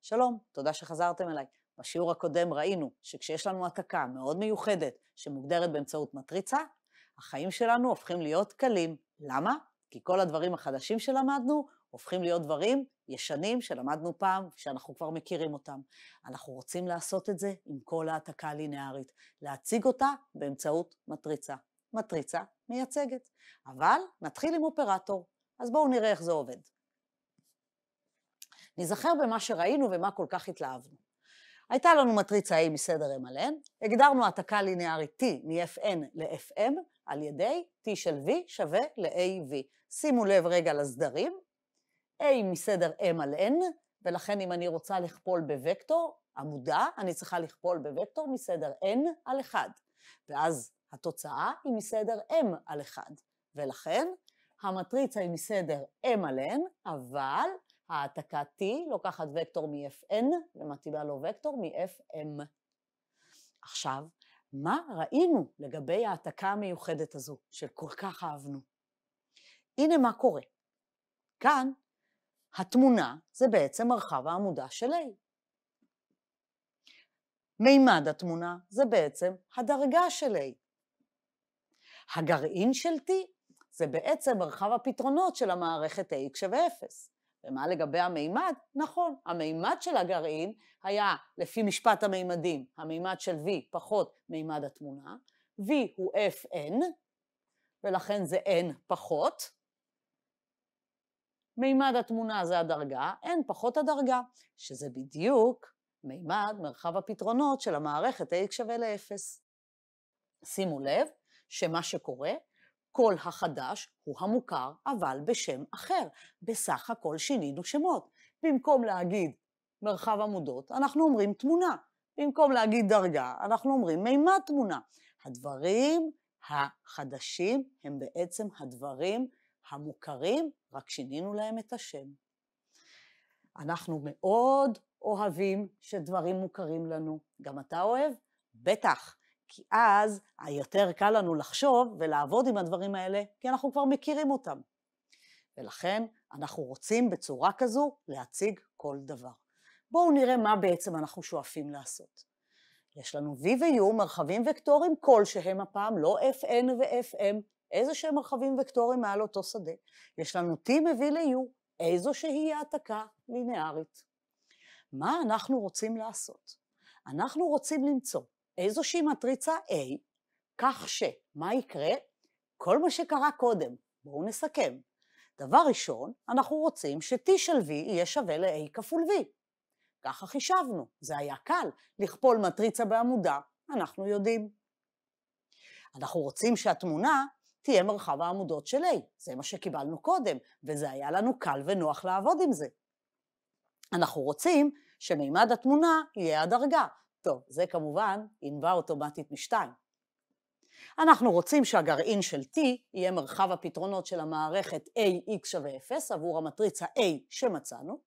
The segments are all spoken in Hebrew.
שלום, תודה שחזרתם אליי. בשיעור הקודם ראינו שכשיש לנו העתקה מאוד מיוחדת שמוגדרת באמצעות מטריצה, החיים שלנו הופכים להיות קלים. למה? כי כל הדברים החדשים שלמדנו הופכים להיות דברים ישנים שלמדנו פעם, שאנחנו כבר מכירים אותם. אנחנו רוצים לעשות את זה עם כל העתקה הלינארית, להציג אותה באמצעות מטריצה. מטריצה מייצגת. אבל נתחיל עם אופרטור, אז בואו נראה איך זה עובד. נזכר במה שראינו ומה כל כך התלהבנו. הייתה לנו מטריצה A מסדר M על N, הגדרנו העתקה ליניארית T מ-Fn ל-Fm על ידי T של V שווה ל-AV. שימו לב רגע לסדרים, A מסדר M על N, ולכן אם אני רוצה לכפול בוקטור עמודה, אני צריכה לכפול בוקטור מסדר N על 1, ואז התוצאה היא מסדר M על 1, ולכן המטריצה היא מסדר M על N, אבל העתקה T לוקחת וקטור מ-Fn ומתאימה לו וקטור מ-Fm. עכשיו, מה ראינו לגבי העתקה המיוחדת הזו שכל כך אהבנו? הנה מה קורה. כאן התמונה זה בעצם מרחב העמודה של A. מימד התמונה זה בעצם הדרגה של A. הגרעין של T זה בעצם מרחב הפתרונות של המערכת X שווה 0. ומה לגבי המימד? נכון, המימד של הגרעין היה לפי משפט המימדים, המימד של V פחות מימד התמונה, V הוא Fn, ולכן זה N פחות, מימד התמונה זה הדרגה, N פחות הדרגה, שזה בדיוק מימד מרחב הפתרונות של המערכת X שווה ל-0. שימו לב שמה שקורה, כל החדש הוא המוכר, אבל בשם אחר. בסך הכל שינינו שמות. במקום להגיד מרחב עמודות, אנחנו אומרים תמונה. במקום להגיד דרגה, אנחנו אומרים מימד תמונה. הדברים החדשים הם בעצם הדברים המוכרים, רק שינינו להם את השם. אנחנו מאוד אוהבים שדברים מוכרים לנו. גם אתה אוהב? בטח. כי אז היותר קל לנו לחשוב ולעבוד עם הדברים האלה, כי אנחנו כבר מכירים אותם. ולכן אנחנו רוצים בצורה כזו להציג כל דבר. בואו נראה מה בעצם אנחנו שואפים לעשות. יש לנו V ו-U מרחבים וקטוריים כלשהם הפעם, לא Fn ו-Fm, איזה שהם מרחבים וקטוריים מעל אותו שדה. יש לנו T מביא ל-U, איזו שהיא העתקה לינארית. מה אנחנו רוצים לעשות? אנחנו רוצים למצוא איזושהי מטריצה A, כך שמה יקרה? כל מה שקרה קודם, בואו נסכם. דבר ראשון, אנחנו רוצים ש-T של V יהיה שווה ל-A כפול V. ככה חישבנו, זה היה קל. לכפול מטריצה בעמודה, אנחנו יודעים. אנחנו רוצים שהתמונה תהיה מרחב העמודות של A, זה מה שקיבלנו קודם, וזה היה לנו קל ונוח לעבוד עם זה. אנחנו רוצים שמימד התמונה יהיה הדרגה. טוב, זה כמובן ינבע אוטומטית משתיים. אנחנו רוצים שהגרעין של T יהיה מרחב הפתרונות של המערכת AX שווה 0 עבור המטריצה A שמצאנו,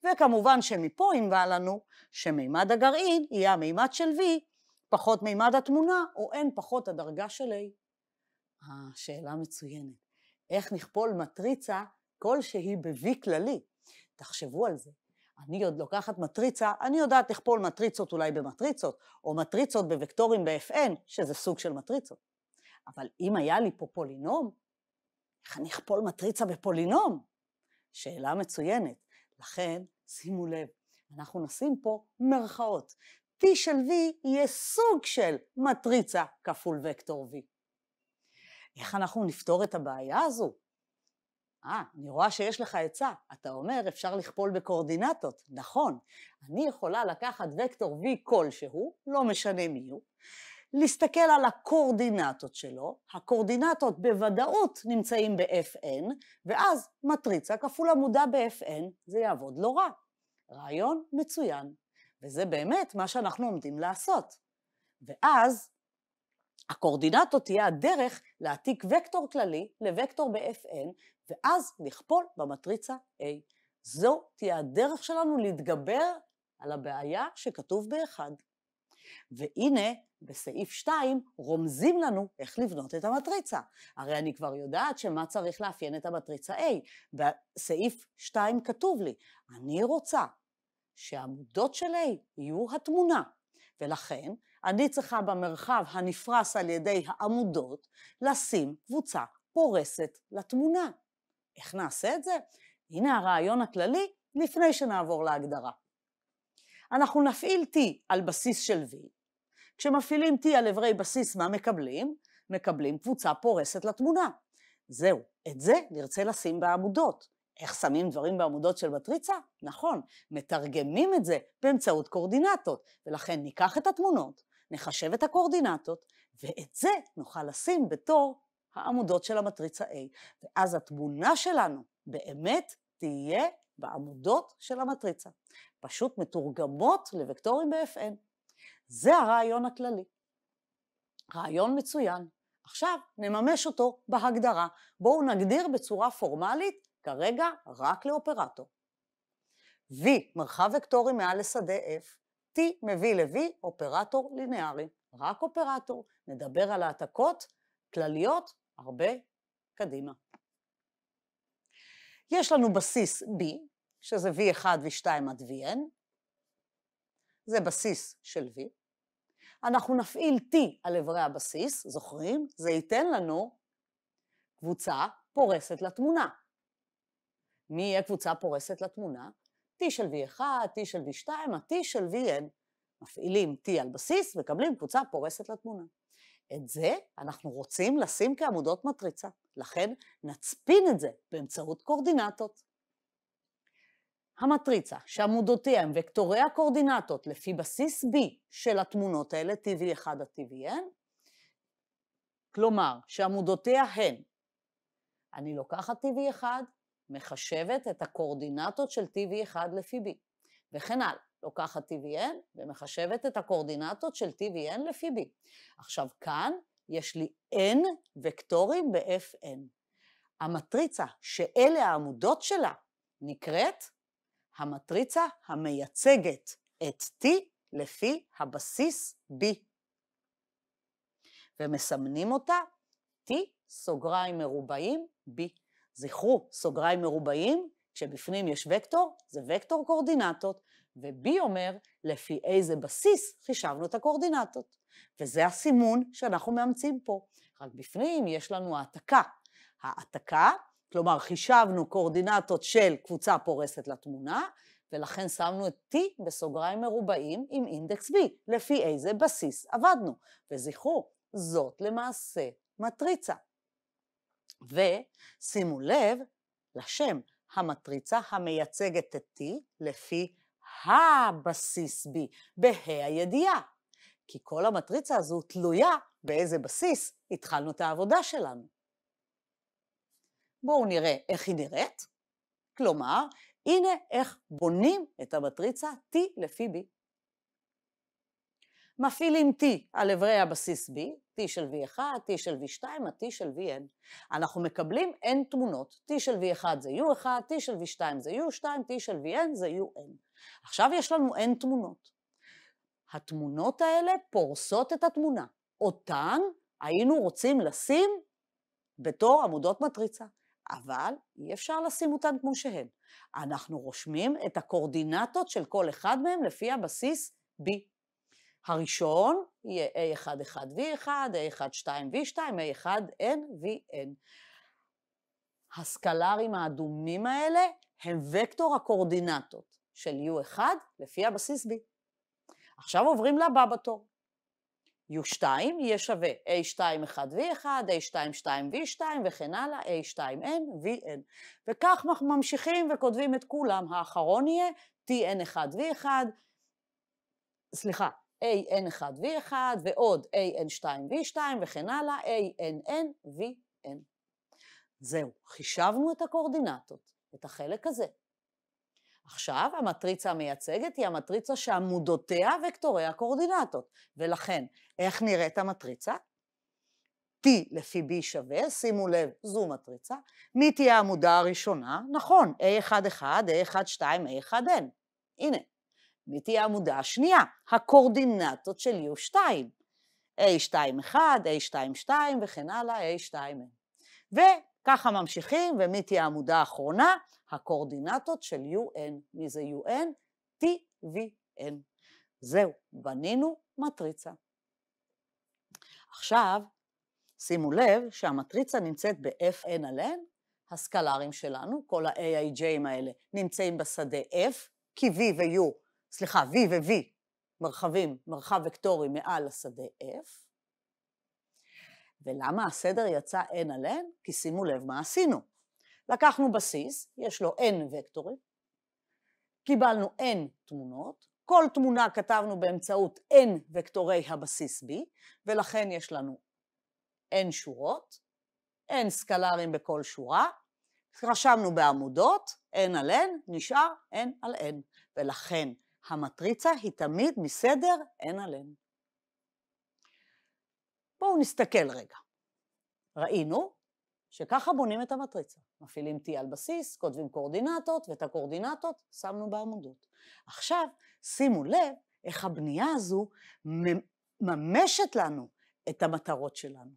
וכמובן שמפה ינבע לנו שמימד הגרעין יהיה המימד של V פחות מימד התמונה או N פחות הדרגה של A. שאלה מצוינת. איך נכפול מטריצה כלשהי ב-V כללי? תחשבו על זה. אני עוד לוקחת מטריצה, אני יודעת לכפול מטריצות אולי במטריצות, או מטריצות בוקטורים ב-Fn, שזה סוג של מטריצות. אבל אם היה לי פה פולינום, איך אני אכפול מטריצה בפולינום? שאלה מצוינת. לכן, שימו לב, אנחנו נשים פה מרכאות. T של V יהיה סוג של מטריצה כפול וקטור V. איך אנחנו נפתור את הבעיה הזו? אני רואה שיש לך עצה. אתה אומר, אפשר לכפול בקורדינטות. נכון, אני יכולה לקחת וקטור V כלשהו, לא משנה מי הוא, להסתכל על הקורדינטות שלו, הקורדינטות בוודאות נמצאים ב-Fn, ואז מטריצה כפול עמודה ב-Fn, זה יעבוד לא רע. רעיון מצוין, וזה באמת מה שאנחנו עומדים לעשות. ואז הקורדינטות תהיה הדרך להעתיק וקטור כללי לוקטור ב-Fn, ואז לכפול במטריצה A. זו תהיה הדרך שלנו להתגבר על הבעיה שכתוב ב-1. והנה, בסעיף 2 רומזים לנו איך לבנות את המטריצה. הרי אני כבר יודעת שמה צריך לאפיין את המטריצה A. בסעיף 2 כתוב לי, אני רוצה שהעמודות של A יהיו התמונה, ולכן אני צריכה במרחב הנפרס על ידי העמודות לשים קבוצה פורסת לתמונה. איך נעשה את זה? הנה הרעיון הכללי לפני שנעבור להגדרה. אנחנו נפעיל T על בסיס של V. כשמפעילים T על עברי בסיס, מה מקבלים? מקבלים קבוצה פורסת לתמונה. זהו, את זה נרצה לשים בעמודות. איך שמים דברים בעמודות של מטריצה? נכון, מתרגמים את זה באמצעות קורדינטות, ולכן ניקח את התמונות, נחשב את הקורדינטות, ואת זה נוכל לשים בתור העמודות של המטריצה A, ואז התמונה שלנו באמת תהיה בעמודות של המטריצה, פשוט מתורגמות לוקטורים ב-Fn. זה הרעיון הכללי. רעיון מצוין. עכשיו נממש אותו בהגדרה. בואו נגדיר בצורה פורמלית, כרגע רק לאופרטור. V, מרחב וקטורי מעל לשדה F, T מביא ל-V אופרטור לינארי, רק אופרטור. נדבר על העתקות כלליות הרבה קדימה. יש לנו בסיס B, שזה V1, V2 עד Vn, זה בסיס של V. אנחנו נפעיל T על עברי הבסיס, זוכרים? זה ייתן לנו קבוצה פורסת לתמונה. מי יהיה קבוצה פורסת לתמונה? T של V1, T של V2, ה-T של Vn. מפעילים T על בסיס וקבלים קבוצה פורסת לתמונה. את זה אנחנו רוצים לשים כעמודות מטריצה, לכן נצפין את זה באמצעות קורדינטות. המטריצה שעמודותיה הם וקטורי הקורדינטות לפי בסיס B של התמונות האלה, TV1 עד TVN, כלומר שעמודותיה הן, אני לוקחת TV1, מחשבת את הקורדינטות של TV1 לפי B, וכן הלאה, לוקחת TVN ומחשבת את הקורדינטות של TVN לפי B. עכשיו כאן יש לי N וקטורים ב-Fn. המטריצה שאלה העמודות שלה נקראת המטריצה המייצגת את T לפי הבסיס B. ומסמנים אותה T סוגריים מרובעים B. זכרו, סוגריים מרובעים, כשבפנים יש וקטור, זה וקטור קורדינטות, ו-B אומר לפי איזה בסיס חישבנו את הקורדינטות. וזה הסימון שאנחנו מאמצים פה. רק בפנים יש לנו העתקה. העתקה, כלומר חישבנו קורדינטות של קבוצה פורסת לתמונה, ולכן שמנו את T בסוגריים מרובעים עם אינדקס B, לפי איזה בסיס עבדנו. וזכרו, זאת למעשה מטריצה. ושימו לב לשם המטריצה המייצגת את T לפי הבסיס B, בה"א הידיעה. כי כל המטריצה הזו תלויה באיזה בסיס התחלנו את העבודה שלנו. בואו נראה איך היא נראית. כלומר, הנה איך בונים את המטריצה T לפי B. מפעילים T על עברי הבסיס B, T של V1, T של V2, T של Vn. אנחנו מקבלים N תמונות, T של V1 זה U1, T של V2 זה U2, T של Vn זה UN. עכשיו יש לנו N תמונות. התמונות האלה פורסות את התמונה. אותן היינו רוצים לשים בתור עמודות מטריצה, אבל אי אפשר לשים אותן כמו שהן. אנחנו רושמים את הקורדינטות של כל אחד מהם לפי הבסיס B. הראשון יהיה A11V1, A12V2, A1NVN. הסקלרים האדומים האלה הם וקטור הקורדינטות של U1 לפי הבסיס B. עכשיו עוברים לבא בתור. U2 יהיה שווה A21V1, A22V2 וכן הלאה, A2NVN. וכך אנחנו ממשיכים וכותבים את כולם. האחרון יהיה TN1V1, סליחה, AN1V1 ועוד AN2V2 וכן הלאה, ANNVN. זהו, חישבנו את הקורדינטות, את החלק הזה. עכשיו המטריצה המייצגת היא המטריצה שעמודותיה וקטורי הקורדינטות, ולכן איך נראית המטריצה? T לפי B שווה, שימו לב, זו מטריצה. מי תהיה העמודה הראשונה? נכון, A11, A12, A1N. הנה. מי תהיה העמודה השנייה? הקורדינטות של U2. A21, A22 וכן הלאה, A2N. וככה ממשיכים, ומי תהיה העמודה האחרונה? הקורדינטות של UN. מי זה UN? T, V, N. זהו, בנינו מטריצה. עכשיו, שימו לב שהמטריצה נמצאת ב-Fn על N, הסקלרים שלנו, כל ה-AIJ'ים האלה נמצאים בשדה F, כי V ו-U, סליחה, V ו-V, מרחב וקטורי מעל השדה F. ולמה הסדר יצא N על N? כי שימו לב מה עשינו. לקחנו בסיס, יש לו N וקטורים, קיבלנו N תמונות, כל תמונה כתבנו באמצעות N וקטורי הבסיס B, ולכן יש לנו N שורות, N סקלרים בכל שורה, רשמנו בעמודות, N על N, נשאר N על N, ולכן המטריצה היא תמיד מסדר N על N. בואו נסתכל רגע. ראינו שככה בונים את המטריצה. מפעילים T על בסיס, כותבים קורדינטות, ואת הקורדינטות שמנו בעמודות. עכשיו, שימו לב איך הבנייה הזו ממשת לנו את המטרות שלנו.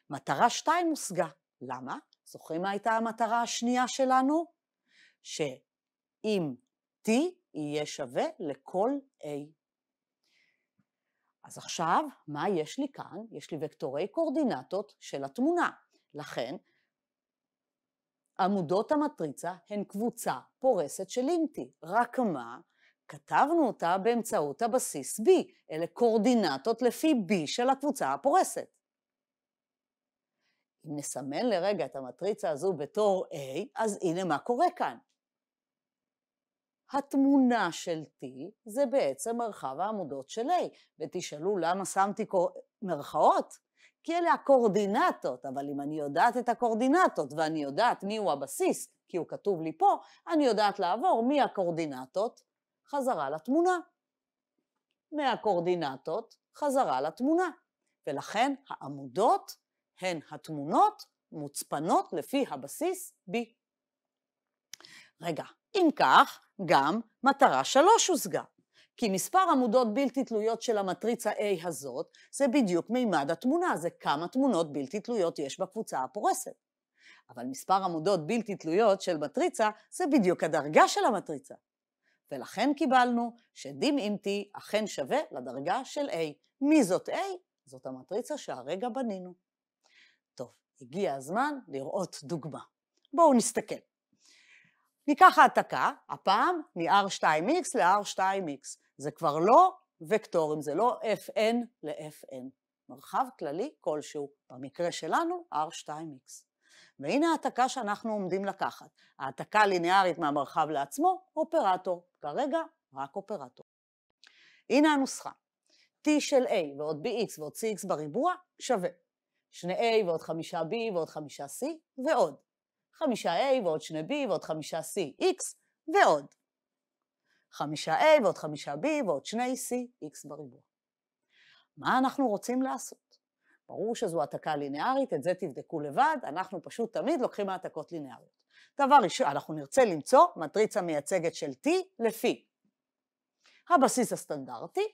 מטרה 2 הושגה. למה? זוכרים מה הייתה המטרה השנייה שלנו? שאם T יהיה שווה לכל A. אז עכשיו, מה יש לי כאן? יש לי וקטורי קורדינטות של התמונה. לכן, עמודות המטריצה הן קבוצה פורסת של אינטי. רק מה? כתבנו אותה באמצעות הבסיס B. אלה קורדינטות לפי B של הקבוצה הפורסת. אם נסמן לרגע את המטריצה הזו בתור A, אז הנה מה קורה כאן. התמונה של T זה בעצם מרחב העמודות של A, ותשאלו למה שמתי מרכאות? כי אלה הקורדינטות, אבל אם אני יודעת את הקורדינטות ואני יודעת מי הוא הבסיס, כי הוא כתוב לי פה, אני יודעת לעבור מהקורדינטות חזרה לתמונה. מהקורדינטות חזרה לתמונה, ולכן העמודות הן התמונות מוצפנות לפי הבסיס B. רגע, אם כך, גם מטרה 3 הושגה, כי מספר עמודות בלתי תלויות של המטריצה A הזאת, זה בדיוק מימד התמונה, זה כמה תמונות בלתי תלויות יש בקבוצה הפורסת. אבל מספר עמודות בלתי תלויות של מטריצה, זה בדיוק הדרגה של המטריצה. ולכן קיבלנו שדים עם T אכן שווה לדרגה של A. מי זאת A? זאת המטריצה שהרגע בנינו. טוב, הגיע הזמן לראות דוגמה. בואו נסתכל. ניקח העתקה, הפעם מ-R2X ל-R2X. זה כבר לא וקטורים, זה לא Fn ל-Fn. מרחב כללי כלשהו, במקרה שלנו R2X. והנה העתקה שאנחנו עומדים לקחת. העתקה ליניארית מהמרחב לעצמו, אופרטור. כרגע רק אופרטור. הנה הנוסחה. T של A ועוד BX ועוד CX בריבוע שווה. 2A ועוד 5B ועוד 5C ועוד. 5A ועוד 2B ועוד 5C X ועוד. 5A ועוד 5B ועוד 2C X בריבוע. מה אנחנו רוצים לעשות? ברור שזו העתקה ליניארית, את זה תבדקו לבד, אנחנו פשוט תמיד לוקחים העתקות ליניאריות. דבר ראשון, אנחנו נרצה למצוא מטריצה מייצגת של T לפי הבסיס הסטנדרטי,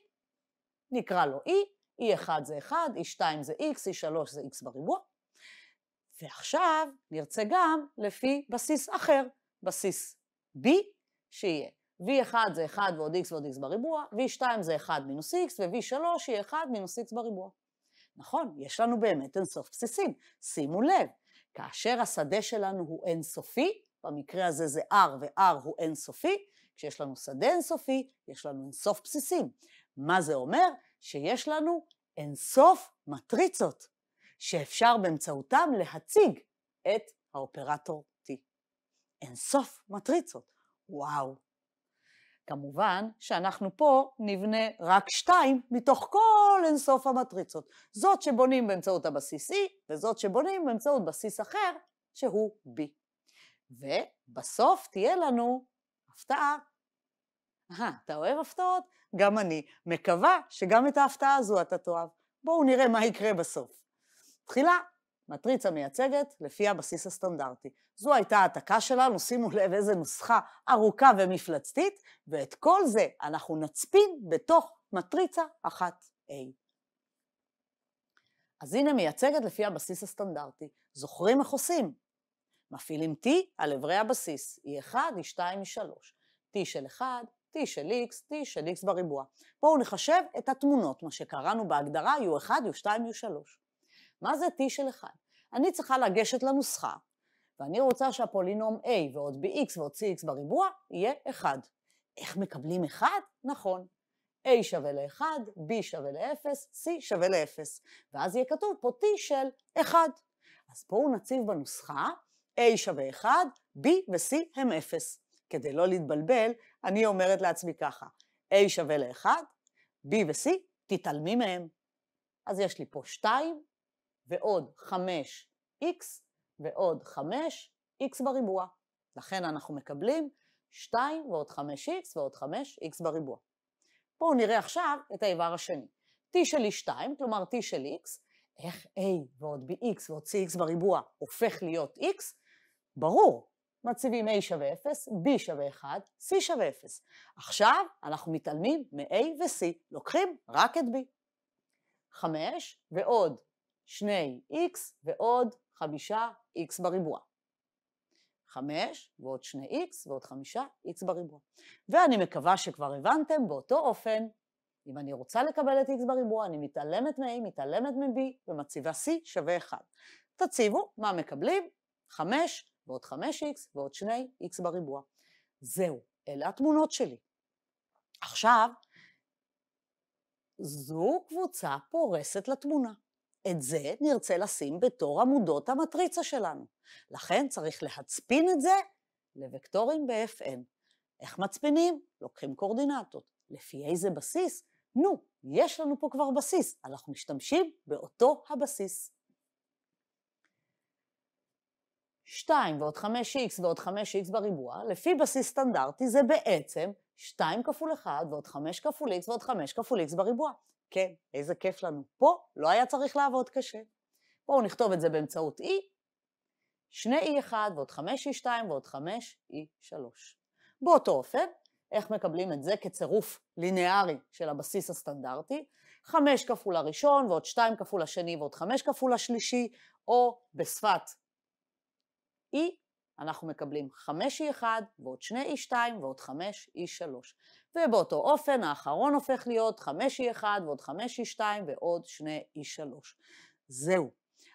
נקרא לו E, E1 זה 1, E2 זה X, E3 זה X בריבוע, ועכשיו נרצה גם לפי בסיס אחר, בסיס B, שיהיה V1 זה 1 ועוד X ועוד X בריבוע, V2 זה 1 מינוס X, ו-V3 יהיה 1 מינוס X בריבוע. נכון, יש לנו באמת אינסוף בסיסים. שימו לב, כאשר השדה שלנו הוא אינסופי, במקרה הזה זה R ו-R הוא אינסופי, כשיש לנו שדה אינסופי, יש לנו אינסוף בסיסים. מה זה אומר? שיש לנו אינסוף מטריצות, שאפשר באמצעותם להציג את האופרטור T. אינסוף מטריצות, וואו. כמובן שאנחנו פה נבנה רק 2 מתוך כל אינסוף המטריצות. זאת שבונים באמצעות הבסיס E, וזאת שבונים באמצעות בסיס אחר, שהוא B. ובסוף תהיה לנו הפתעה. אתה אוהב הפתעות? גם אני. מקווה שגם את ההפתעה הזו אתה תאהב. בואו נראה מה יקרה בסוף. תחילה, מטריצה מייצגת לפי הבסיס הסטנדרטי. זו הייתה העתקה שלנו, שימו לב איזה נוסחה ארוכה ומפלצתית, ואת כל זה אנחנו נצפין בתוך מטריצה 1A. אז הנה מייצגת לפי הבסיס הסטנדרטי. זוכרים איך עושים? מפעילים T על עברי הבסיס, E1, E2, E3. t של 1, t של x, t של x בריבוע. בואו נחשב את התמונות, מה שקראנו בהגדרה u1, u2, u3. מה זה t של 1? אני צריכה לגשת לנוסחה, ואני רוצה שהפולינום a ועוד bx ועוד cx בריבוע יהיה 1. איך מקבלים 1? נכון. a שווה ל-1, b שווה ל-0, c שווה ל-0. ואז יהיה כתוב פה t של 1. אז בואו נציב בנוסחה a שווה 1, b ו-c הם 0. כדי לא להתבלבל, אני אומרת לעצמי ככה, a שווה ל-1, b ו-c, תתעלמי מהם. אז יש לי פה 2 ועוד 5x ועוד 5x בריבוע. לכן אנחנו מקבלים 2 ועוד 5x ועוד 5x בריבוע. בואו נראה עכשיו את האיבר השני. t שלי 2, כלומר t של x, איך a ועוד bx ועוד cx בריבוע הופך להיות x? ברור. מציבים a שווה 0, b שווה 1, c שווה 0. עכשיו אנחנו מתעלמים מ-a ו-c, לוקחים רק את b. 5 ועוד 2x ועוד 5x בריבוע. 5 ועוד 2x ועוד 5x בריבוע. ואני מקווה שכבר הבנתם באותו אופן, אם אני רוצה לקבל את x בריבוע, אני מתעלמת מ-a, מתעלמת מ-b, ומציבה c שווה 1. תציבו מה מקבלים? 5 ועוד 5x ועוד 2x בריבוע. זהו, אלה התמונות שלי. עכשיו, זו קבוצה פורסת לתמונה. את זה נרצה לשים בתור עמודות המטריצה שלנו. לכן צריך להצפין את זה לוקטורים ב-Fn. איך מצפינים? לוקחים קורדינטות. לפי איזה בסיס? נו, יש לנו פה כבר בסיס, אנחנו משתמשים באותו הבסיס. 2 ועוד 5x ועוד 5x בריבוע, לפי בסיס סטנדרטי זה בעצם 2 כפול 1 ועוד 5 כפול x ועוד 5 כפול x בריבוע. כן, איזה כיף לנו. פה לא היה צריך לעבוד קשה. בואו נכתוב את זה באמצעות e, 2e1 ועוד 5e2 ועוד 5e3. באותו אופן, איך מקבלים את זה כצירוף ליניארי של הבסיס הסטנדרטי? 5 כפול הראשון ועוד 2 כפול השני ועוד 5 כפול השלישי, או בשפת e, אנחנו מקבלים 5e1 ועוד 2e2 ועוד 5e3. ובאותו אופן האחרון הופך להיות 5e1 ועוד 5e2 ועוד 2e3. זהו.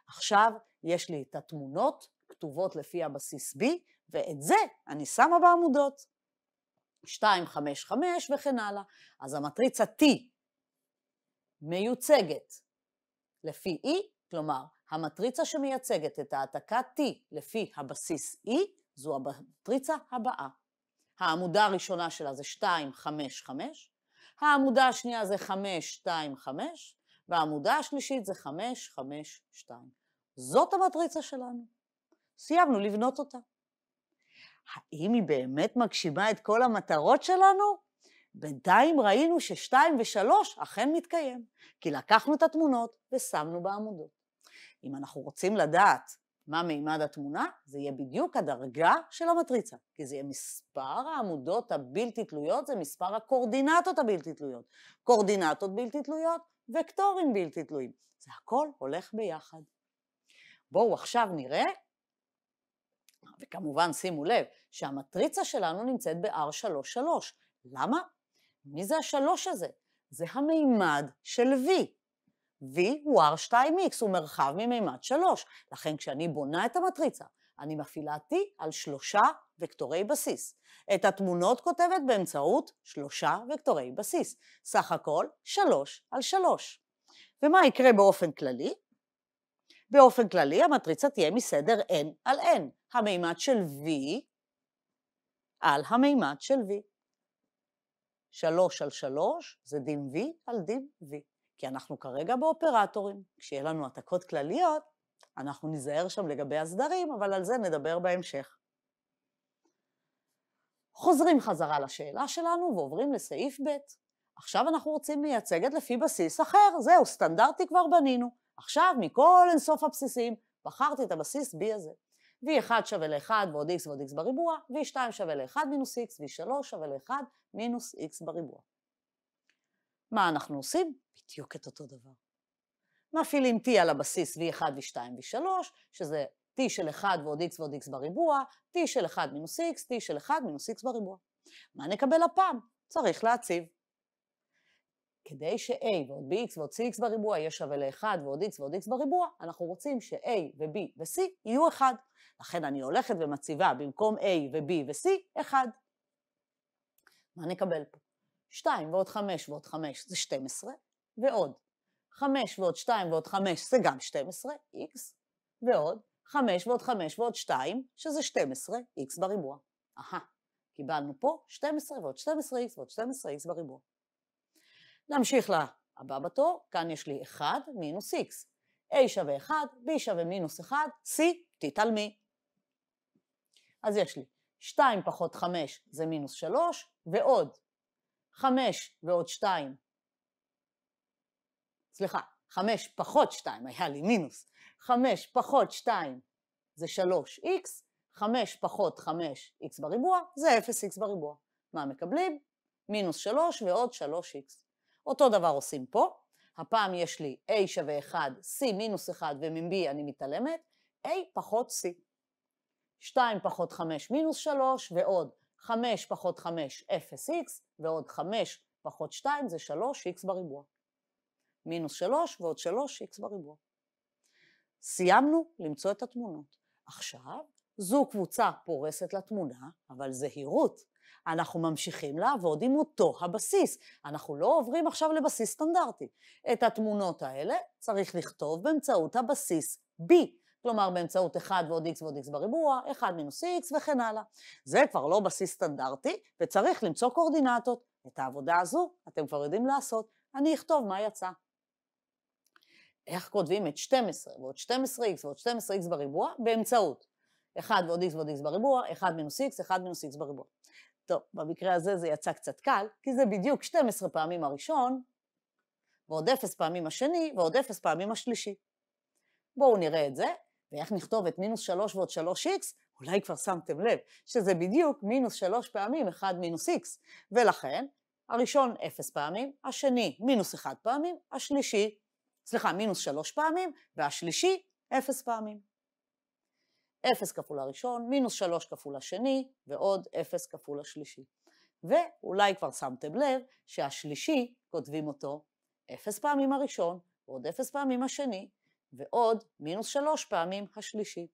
עכשיו יש לי את התמונות כתובות לפי הבסיס B, ואת זה אני שמה בעמודות. 2, 5, 5 וכן הלאה. אז המטריצה T מיוצגת לפי E, כלומר, המטריצה שמייצגת את העתקה T לפי הבסיס E, זו המטריצה הבאה. העמודה הראשונה שלה זה 2, 5, 5, העמודה השנייה זה 5, 2, 5, והעמודה השלישית זה 5, 5, 2. זאת המטריצה שלנו. סיימנו לבנות אותה. האם היא באמת מגשימה את כל המטרות שלנו? בינתיים ראינו ש2 ו3 אכן מתקיים, כי לקחנו את התמונות ושמנו בעמודות. אם אנחנו רוצים לדעת מה מימד התמונה, זה יהיה בדיוק הדרגה של המטריצה, כי זה יהיה מספר העמודות הבלתי תלויות, זה מספר הקורדינטות הבלתי תלויות. קורדינטות בלתי תלויות, וקטורים בלתי תלויים. זה הכל הולך ביחד. בואו עכשיו נראה, וכמובן שימו לב, שהמטריצה שלנו נמצאת ב-R33. למה? מי זה השלוש הזה? זה המימד של V. V הוא R2X, הוא מרחב ממימד 3. לכן כשאני בונה את המטריצה, אני מפעילה T על 3 וקטורי בסיס. את התמונות כותבת באמצעות 3 וקטורי בסיס. סך הכל 3 על 3. ומה יקרה באופן כללי? באופן כללי המטריצה תהיה מסדר N על N. המימד של V על המימד של V. 3 על 3 זה דין V על דין V. כי אנחנו כרגע באופרטורים. כשיהיה לנו העתקות כלליות, אנחנו נזהר שם לגבי הסדרים, אבל על זה נדבר בהמשך. חוזרים חזרה לשאלה שלנו ועוברים לסעיף ב'. עכשיו אנחנו רוצים לייצגת לפי בסיס אחר. זהו, סטנדרטי כבר בנינו. עכשיו מכל אינסוף הבסיסים בחרתי את הבסיס B הזה. V1 שווה ל-1 ועוד x ועוד x בריבוע, V2 שווה ל-1 מינוס x, V3 שווה ל-1 מינוס x בריבוע. מה אנחנו עושים? בדיוק את אותו דבר. מפעילים t על הבסיס V1, V2, V3, שזה t של 1 ועוד x ועוד x בריבוע, t של 1 מינוס x, t של 1 מינוס x בריבוע. מה נקבל הפעם? צריך להציב. כדי ש-a ועוד bx ועוד cx בריבוע יהיה שווה ל-1 ועוד x ועוד x בריבוע, אנחנו רוצים ש-a ו-b ו-c יהיו 1. לכן אני הולכת ומציבה במקום a ו-b ו-c 1. מה נקבל פה? 2 ועוד 5 ועוד 5 זה 12, ועוד 5 ועוד 2 ועוד 5 זה גם 12, x, ועוד 5 ועוד 5 ועוד 2, שזה 12, x בריבוע. קיבלנו פה 12 ועוד 12x ועוד 12x בריבוע. נמשיך לבא בתור, כאן יש לי 1 מינוס x. a שווה 1, b שווה מינוס 1, c תתעלמי. אז יש לי 2 פחות 5 זה מינוס 3, ועוד 5 ועוד 2, סליחה, 5 פחות 2, היה לי מינוס, 5 פחות 2 זה 3x, 5 פחות 5x בריבוע זה 0x בריבוע. מה מקבלים? מינוס 3 ועוד 3x. אותו דבר עושים פה, הפעם יש לי a שווה 1, c מינוס 1 ומ-b אני מתעלמת, a פחות c. 2 פחות 5 מינוס 3 ועוד 5 פחות 5 0x ועוד 5 פחות 2 זה 3x בריבוע. מינוס 3 ועוד 3x בריבוע. סיימנו למצוא את התמונות. עכשיו זו קבוצה פורסת לתמונה, אבל זהירות. אנחנו ממשיכים לעבוד עם אותו הבסיס. אנחנו לא עוברים עכשיו לבסיס סטנדרטי. את התמונות האלה צריך לכתוב באמצעות הבסיס B. כלומר באמצעות 1 ועוד x ועוד x בריבוע, 1 מינוס x וכן הלאה. זה כבר לא בסיס סטנדרטי, וצריך למצוא קורדינטות. את העבודה הזו אתם כבר יודעים לעשות. אני אכתוב מה יצא. איך כותבים את 12 ועוד 12x ועוד 12x בריבוע? באמצעות 1 ועוד x ועוד x בריבוע, 1 מינוס x, 1 מינוס x בריבוע. טוב, במקרה הזה זה יצא קצת קל, כי זה בדיוק 12 פעמים הראשון, ועוד 0 פעמים השני, ועוד 0 פעמים השלישי. בואו נראה את זה, ואיך נכתוב את מינוס 3 ועוד 3x, אולי כבר שמתם לב, שזה בדיוק מינוס 3 פעמים 1 מינוס x, ולכן הראשון 0 פעמים, השני מינוס 1 פעמים, השלישי, סליחה, מינוס 3 פעמים, והשלישי 0 פעמים. 0 כפול הראשון, מינוס 3 כפול השני, ועוד 0 כפול השלישי. ואולי כבר שמתם לב שהשלישי כותבים אותו 0 פעמים הראשון, ועוד 0 פעמים השני, ועוד מינוס 3 פעמים השלישי.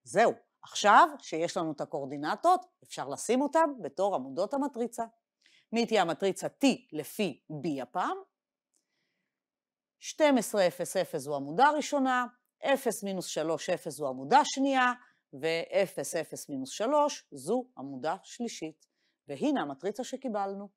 זהו, עכשיו שיש לנו את הקורדינטות, אפשר לשים אותם בתור עמודות המטריצה. מי תהיה המטריצה T לפי B הפעם? 12, 0, 0 זו עמודה ראשונה, 0 מינוס 3, 0 זו עמודה שנייה, ו-0, 0 מינוס 3 זו עמודה שלישית. והנה המטריצה שקיבלנו.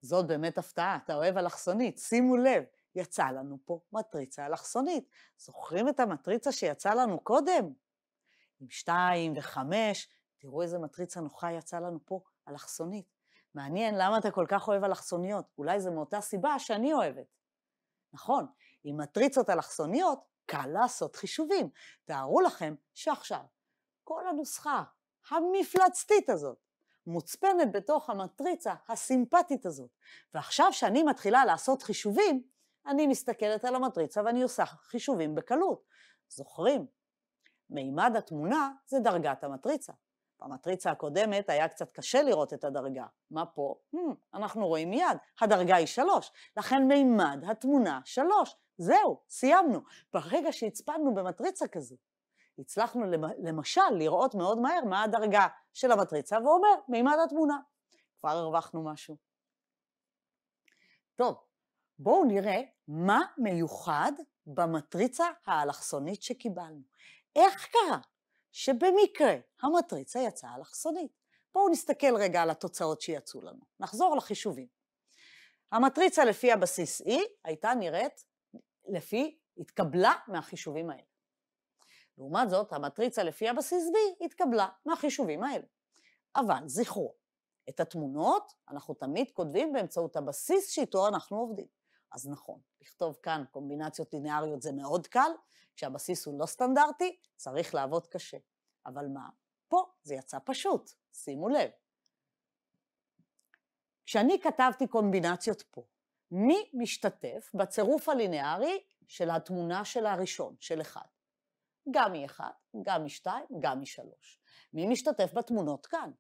זאת באמת הפתעה, אתה אוהב אלכסונית, שימו לב, יצא לנו פה מטריצה אלכסונית. זוכרים את המטריצה שיצא לנו קודם? עם 2 ו-5, תראו איזה מטריצה נוחה יצא לנו פה אלכסונית. מעניין למה אתה כל כך אוהב אלכסוניות, אולי זה מאותה סיבה שאני אוהבת. נכון, עם מטריצות אלכסוניות קל לעשות חישובים. תארו לכם שעכשיו כל הנוסחה המפלצתית הזאת מוצפנת בתוך המטריצה הסימפטית הזאת. ועכשיו שאני מתחילה לעשות חישובים, אני מסתכלת על המטריצה ואני עושה חישובים בקלות. זוכרים? מימד התמונה זה דרגת המטריצה. במטריצה הקודמת היה קצת קשה לראות את הדרגה. מה פה? אנחנו רואים מיד, הדרגה היא 3, לכן מימד התמונה 3. זהו, סיימנו. ברגע שהצפנו במטריצה כזו, הצלחנו למשל לראות מאוד מהר מה הדרגה של המטריצה, ואומר מימד התמונה. כבר הרווחנו משהו. טוב, בואו נראה מה מיוחד במטריצה האלכסונית שקיבלנו. איך קרה שבמקרה המטריצה יצאה אלכסונית? בואו נסתכל רגע על התוצאות שיצאו לנו. נחזור לחישובים. המטריצה לפי הבסיס E הייתה נראית התקבלה מהחישובים האלה. לעומת זאת, המטריצה לפי הבסיס B התקבלה מהחישובים האלה. אבל זכרו, את התמונות אנחנו תמיד כותבים באמצעות הבסיס שאיתו אנחנו עובדים. אז נכון, לכתוב כאן קומבינציות ליניאריות זה מאוד קל, כשהבסיס הוא לא סטנדרטי, צריך לעבוד קשה. אבל מה? פה זה יצא פשוט, שימו לב. כשאני כתבתי קומבינציות פה, מי משתתף בצירוף הליניארי של התמונה של הראשון, של 1? גם מ-1, גם מ-2, גם מ-3. מי משתתף בתמונות כאן?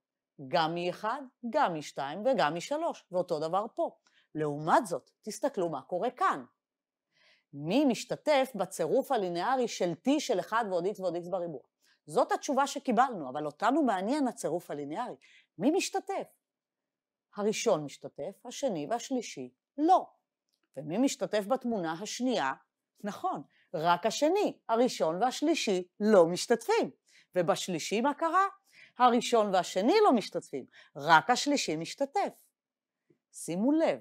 גם מ-1, גם מ-2 וגם מ-3, ואותו דבר פה. לעומת זאת, תסתכלו מה קורה כאן. מי משתתף בצירוף הליניארי של t של 1 ועוד x ועוד x בריבוע? זאת התשובה שקיבלנו, אבל אותנו מעניין הצירוף הליניארי. מי משתתף? הראשון משתתף, השני והשלישי לא. ומי משתתף בתמונה השנייה? נכון, רק השני, הראשון והשלישי לא משתתפים. ובשלישי מה קרה? הראשון והשני לא משתתפים, רק השלישי משתתף. שימו לב,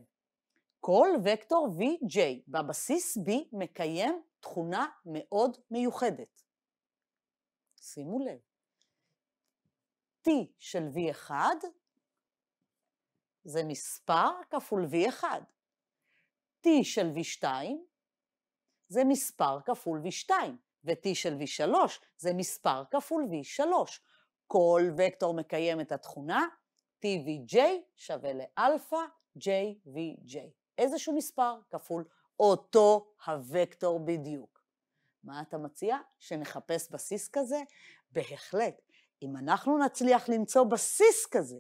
כל וקטור Vj בבסיס B מקיים תכונה מאוד מיוחדת. שימו לב, T של V1 זה מספר כפול V1, T של V2 זה מספר כפול V2, ו-T של V3 זה מספר כפול V3. כל וקטור מקיים את התכונה, TVJ שווה לאלפא JVJ. איזשהו מספר כפול אותו הוקטור בדיוק. מה אתה מציע? שנחפש בסיס כזה? בהחלט. אם אנחנו נצליח למצוא בסיס כזה,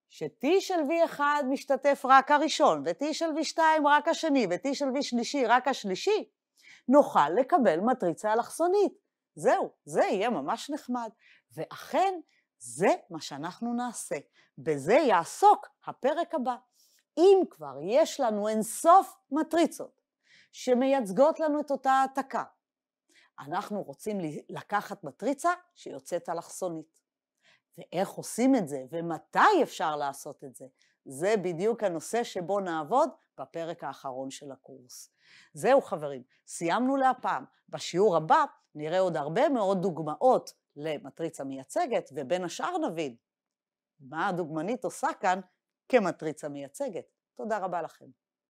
ש-T של V1 משתתף רק הראשון, ו-T של V2 רק השני, ו-T של V3 רק השלישי, נוכל לקבל מטריצה אלכסונית. זהו, זה יהיה ממש נחמד. ואכן, זה מה שאנחנו נעשה. בזה יעסוק הפרק הבא. אם כבר יש לנו אינסוף מטריצות שמייצגות לנו את אותה העתקה, אנחנו רוצים לקחת מטריצה שיוצאת אלכסונית. ואיך עושים את זה ומתי אפשר לעשות את זה, זה בדיוק הנושא שבו נעבוד בפרק האחרון של הקורס. זהו חברים, סיימנו להפעם. בשיעור הבא נראה עוד הרבה מאוד דוגמאות למטריצה מייצגת, ובין השאר נבין מה הדוגמנית עושה כאן כמטריצה מייצגת. תודה רבה לכם.